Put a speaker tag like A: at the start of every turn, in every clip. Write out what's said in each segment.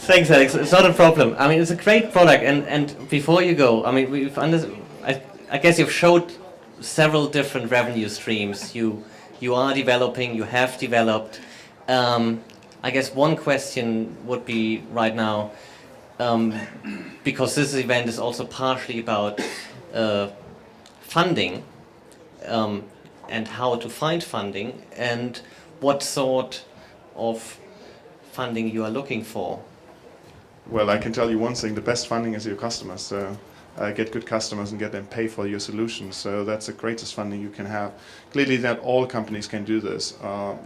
A: Thanks, Alex. It's not a problem. I mean, it's a great product, and before you go, I mean, I guess you've showed several different revenue streams. You are developing, you have developed. I guess one question would be right now, because this event is also partially about funding, and how to find funding, and what sort of funding you are looking for.
B: Well, I can tell you one thing: the best funding is your customers. So get good customers and get them pay for your solutions. So that's the greatest funding you can have. Clearly, not all companies can do this.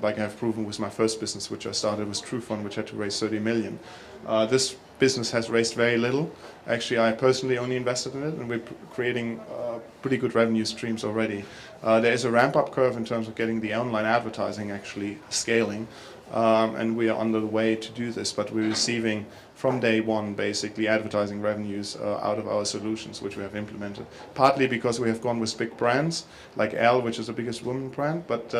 B: Like I've proven with my first business, which I started with TrueFund, which had to raise 30 million. This business has raised very little. Actually, I personally only invested in it, and we're creating pretty good revenue streams already. There is a ramp-up curve in terms of getting the online advertising actually scaling, and we are on the way to do this, but we're receiving from day one basically advertising revenues out of our solutions, which we have implemented. Partly because we have gone with big brands like Elle, which is the biggest women brand, but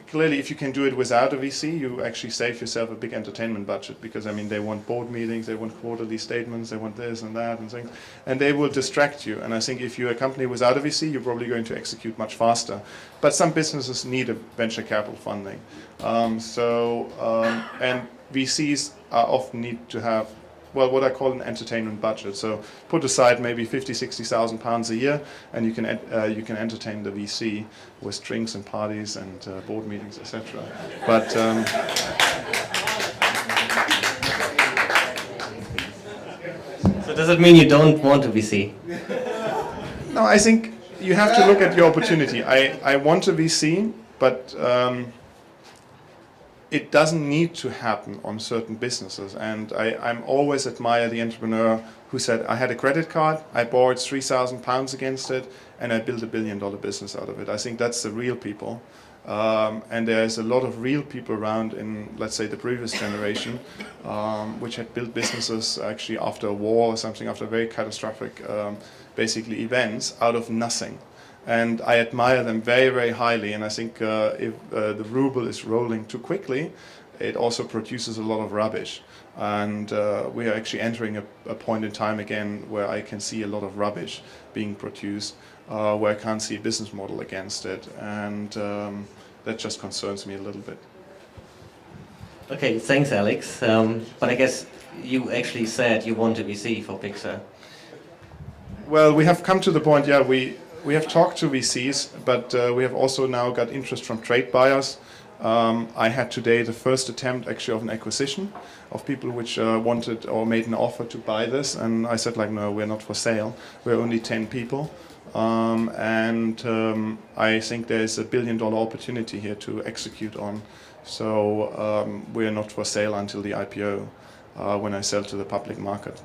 B: clearly if you can do it without a VC, you actually save yourself a big entertainment budget, because I mean they want board meetings, they want quarterly statements, they want this and that and things, and they will distract you. And I think if you're a company without a VC, you're probably going to execute much faster. But some businesses need a venture capital funding. And VCs often need to have, well, what I call an entertainment budget. So put aside maybe 50, 60,000 pounds a year, and you can entertain the VC with drinks and parties and board meetings, etc. But
A: so does it mean you don't want a VC?
B: no, I think you have to look at your opportunity. I want a VC, but it doesn't need to happen on certain businesses, and I'm always admire the entrepreneur who said, I had a credit card, I borrowed £3,000 against it, and I built $1 billion business out of it. I think that's the real people, and there's a lot of real people around in, let's say, the previous generation, which had built businesses actually after a war or something, after very catastrophic, basically events, out of nothing. And I admire them very, very highly. And I think if the ruble is rolling too quickly, it also produces a lot of rubbish. And we are actually entering a point in time again where I can see a lot of rubbish being produced, where I can't see a business model against it. And that just concerns me a little bit.
A: Okay, thanks, Alex. But I guess you actually said you want a VC for Pixar.
B: Well, we have come to the point, yeah, we have talked to VCs, but we have also now got interest from trade buyers. I had today the first attempt actually of an acquisition of people which wanted or made an offer to buy this, and I said like, no, we're not for sale. We're only 10 people, and I think there's a $1 billion opportunity here to execute on. So we're not for sale until the IPO, when I sell to the public market.